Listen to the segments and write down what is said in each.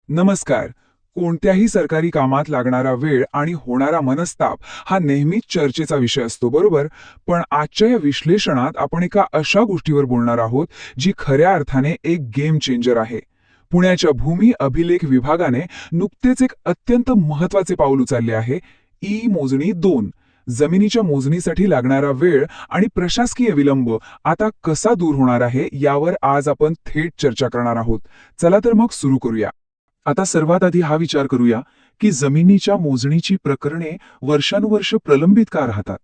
नमस्कार. कोणत्याही सरकारी कामात लागणारा वेळ आणि होणारा मनस्ताप हा नेहमीच चर्चेचा विषय असतो, बरोबर? पण आजच्या या विश्लेषणात आपण एका अशा गोष्टीवर बोलणार आहोत जी खऱ्या अर्थाने एक गेम चेंजर आहे. पुण्याच्या भूमी अभिलेख विभागाने नुकतेच एक अत्यंत महत्वाचे पाऊल उचलले आहे. मोजणी 2. जमिनीच्या मोजणीसाठी लागणारा वेळ आणि प्रशासकीय विलंब आता कसा दूर होणार आहे यावर आज आपण थेट चर्चा करणार आहोत. चला तर मग सुरू करूया. आता सर्वात आधी हा विचार करूया की जमिनीच्या मोजणीची प्रकरणे वर्षानुवर्ष प्रलंबित का राहतात.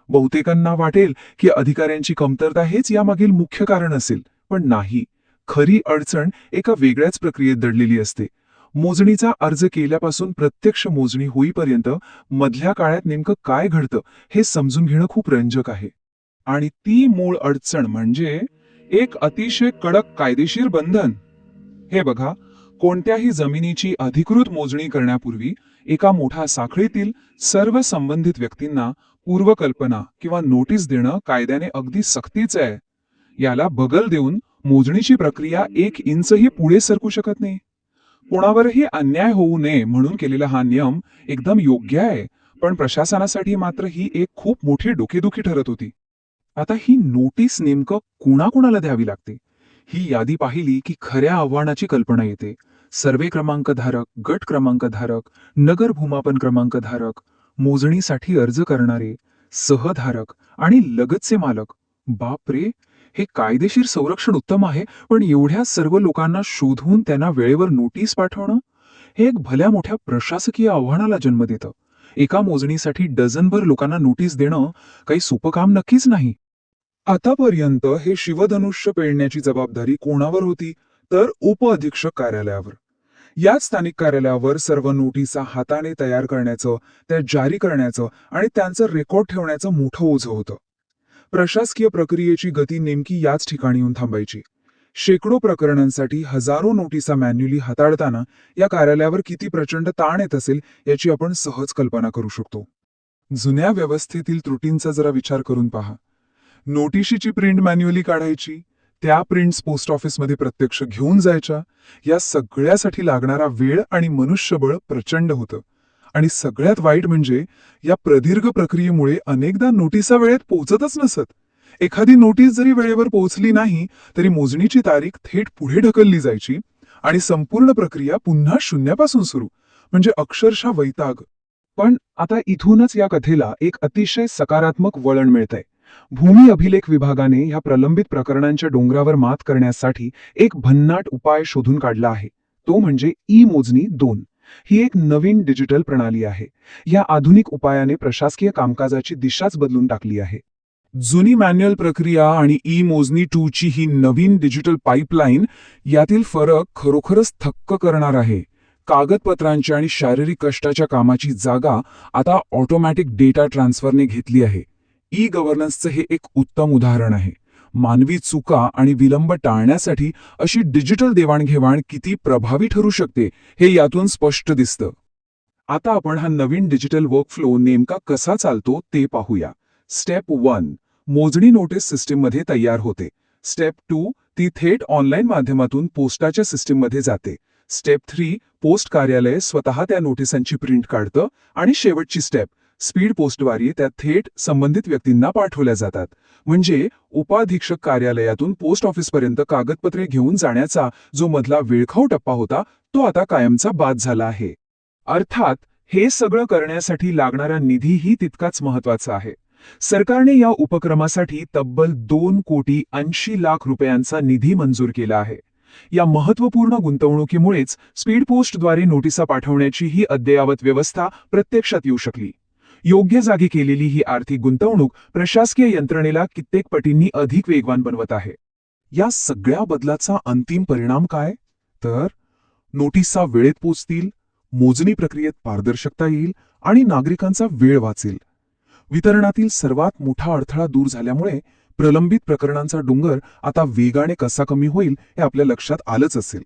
बहुतेकांना वाटेल की अधिकाऱ्यांची कमतरता हेच यामागील मुख्य कारण असेल, पण नाही. खरी अडचण एका वेगळ्याच प्रक्रियेत दडलेली असते. मोजणीचा अर्ज केल्यापासून प्रत्यक्ष मोजणी होईपर्यंत मधल्या काळात नेमकं काय घडतं हे समजून घेणं खूप रंजक आहे. आणि ती मूळ अडचण म्हणजे एक अतिशय कडक कायदेशीर बंधन. हे बघा, कोणत्याही जमिनीची अधिकृत मोजणी करण्यापूर्वी एका मोठ्या साखळीतील सर्व संबंधित व्यक्तींना पूर्वकल्पना किंवा नोटीस देणं कायद्याने अगदी सक्तीचं आहे. याला बगल देऊन मोजणीची प्रक्रिया 1 इंचही पुढे सरकू शकत नाही. कोणावरही अन्याय होऊ नये म्हणून केलेला हा नियम एकदम योग्य आहे, पण प्रशासनासाठी मात्र ही एक खूप मोठी डोकेदुखी ठरत होती. आता ही नोटीस नेमकं कुणाकुणाला द्यावी लागते ही यादी पाहिली की खऱ्या आव्हानाची कल्पना येते. सर्वे क्रमांकधारक, गट क्रमांकधारक, नगर भूमापन क्रमांकधारक, मोजणीसाठी अर्ज करणारे, सहधारक आणि लगतचे मालक. बापरे, हे कायदेशीर संरक्षण उत्तम आहे, पण एवढ्या सर्व लोकांना शोधून त्यांना वेळेवर नोटीस पाठवणं हे एक भल्या मोठ्या प्रशासकीय आव्हानाला जन्म देतं. एका मोजणीसाठी डझनभर लोकांना नोटीस देणं काही सोपं काम नक्कीच नाही. आतापर्यंत हे शिवधनुष्य पेलण्याची जबाबदारी कोणावर होती? तर उपअधीक्षक कार्यालयावर. या स्थानिक कार्यालयावर सर्व नोटिसा हाताने तयार करण्याचं, त्या जारी करण्याचं आणि त्यांचं रेकॉर्ड ठेवण्याचं मोठं ओझं होतं. प्रशासकीय प्रक्रियेची गती नेमकी याच ठिकाणी येऊन थांबायची. शेकडो प्रकरणांसाठी हजारो नोटिसा मॅन्युअली हाताळताना या कार्यालयावर किती प्रचंड ताण येत असेल याची आपण सहज कल्पना करू शकतो. जुन्या व्यवस्थेतील त्रुटींचा जरा विचार करून पहा. नोटिशीची प्रिंट मॅन्युअली काढायची, त्या प्रिंट्स पोस्ट ऑफिसमध्ये प्रत्यक्ष घेऊन जायच्या. या सगळ्यासाठी लागणारा वेळ आणि मनुष्यबळ प्रचंड होतं. आणि सगळ्यात वाईट म्हणजे या प्रदीर्घ प्रक्रियेमुळे अनेकदा नोटिसा वेळेत पोहोचतच नसत. एखादी नोटीस जरी वेळेवर पोहोचली नाही तरी मोजणीची तारीख थेट पुढे ढकलली जायची आणि संपूर्ण प्रक्रिया पुन्हा शून्यापासून सुरू. म्हणजे अक्षरशः वैताग. पण आता इथूनच या कथेला एक अतिशय सकारात्मक वळण मिळतंय. भूमी अभिलेख विभागाने ह्या प्रलंबित प्रकरणांच्या डोंगरावर मात करण्यासाठी एक भन्नाट उपाय शोधून काढला आहे. तो म्हणजे मोजणी 2. ही एक नवीन डिजिटल प्रणाली आहे. या आधुनिक उपायाने प्रशासकीय कामकाजाची दिशाच बदलून टाकली आहे. जुनी मॅन्युअल प्रक्रिया आणि मोजणी 2 ची ही नवीन डिजिटल पाईपलाईन यातील फरक खरोखरच थक्क करणार आहे. कागदपत्रांच्या आणि शारीरिक कष्टाच्या कामाची जागा आता ऑटोमॅटिक डेटा ट्रान्सफरने घेतली आहे. गव्हर्नन्सचं हे एक उत्तम उदाहरण आहे. मानवी चुका आणि विलंब टाळण्यासाठी अशी डिजिटल देवाणघेवाण किती प्रभावी ठरू शकते हे यातून स्पष्ट दिसतं. आता आपण हा नवीन डिजिटल वर्कफ्लो नेमका कसा चालतो ते पाहूया. स्टेप 1. मोजणी नोटीस सिस्टीममध्ये तयार होते. स्टेप 2. ती थेट ऑनलाईन माध्यमातून पोस्टाच्या सिस्टीममध्ये जाते. स्टेप 3. पोस्ट कार्यालय स्वतः त्या नोटिसांची प्रिंट काढतं. आणि शेवटची स्टेप, स्पीड पोस्टद्वारे त्या थेट संबंधित व्यक्तींना पाठवल्या जातात. म्हणजे उपाधीक्षक कार्यालयातून पोस्ट ऑफिसपर्यंत कागदपत्रे घेऊन जाण्याचा जो मधला वेळखाऊ टप्पा होता तो आता कायमचा बाद झाला आहे. अर्थात हे सगळं करण्यासाठी लागणारा निधीही तितकाच महत्वाचा आहे. सरकारने या उपक्रमासाठी तब्बल 2,80,00,000 रुपयांचा निधी मंजूर केला आहे. या महत्त्वपूर्ण गुंतवणुकीमुळेच स्पीड पोस्टद्वारे नोटिसा पाठवण्याची ही अद्ययावत व्यवस्था प्रत्यक्षात येऊ शकली. योग्य जागी केलेली ही आर्थिक गुंतवणूक प्रशासकीय यंत्रणेला कित्येक पटींनी अधिक वेगवान बनवत आहे. या सगळ्या बदलाचा अंतिम परिणाम काय? तर नोटिसा वेळेत पोचतील, मोजणी प्रक्रियेत पारदर्शकता येईल आणि नागरिकांचा वेळ वाचेल. वितरणातील सर्वात मोठा अडथळा दूर झाल्यामुळे प्रलंबित प्रकरणांचा डोंगर आता वेगाने कसा कमी होईल हे आपल्या लक्षात आलंच असेल.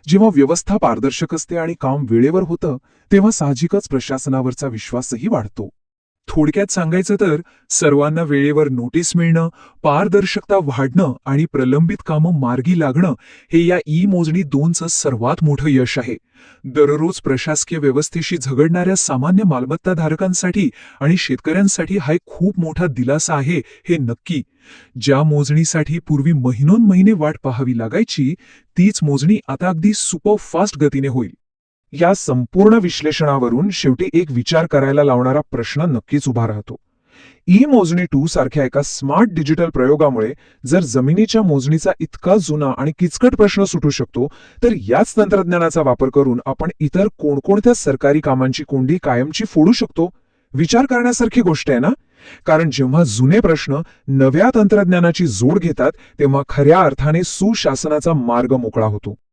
जेव्हा व्यवस्था पारदर्शक असते आणि काम वेळेवर होतं तेव्हा साहजिकच प्रशासनावरचा विश्वासही वाढतो. थोडक्यात सांगायचं तर सर्वांना वेळेवर नोटीस मिळणं, पारदर्शकता वाढणं आणि प्रलंबित कामं मार्गी लागणं हे या ई-मोजणी 2चं सर्वात मोठं यश आहे. दररोज प्रशासकीय व्यवस्थेशी झगडणाऱ्या सामान्य मालमत्ताधारकांसाठी आणि शेतकऱ्यांसाठी हा एक खूप मोठा दिलासा आहे, हे नक्की. ज्या मोजणीसाठी पूर्वी महिनोन्महिने वाट पाहावी लागायची, तीच मोजणी आता अगदी सुपरफास्ट गतीने होईल. या संपूर्ण विश्लेषणावरून शेवटी एक विचार करायला लावणारा प्रश्न नक्कीच उभा राहतो. ई-मोजणी 2 सारख्या एका स्मार्ट डिजिटल प्रयोगामुळे जर जमिनीच्या मोजणीचा इतका जुना आणि किचकट प्रश्न सुटू शकतो, तर याच तंत्रज्ञानाचा वापर करून आपण इतर कोणकोणत्या सरकारी कामांची कोंडी कायमची फोडू शकतो? विचार करण्यासारखी गोष्ट आहे ना? कारण जेव्हा जुने प्रश्न नव्या तंत्रज्ञानाची जोड घेतात, तेव्हा खऱ्या अर्थाने सुशासनाचा मार्ग मोकळा होतो.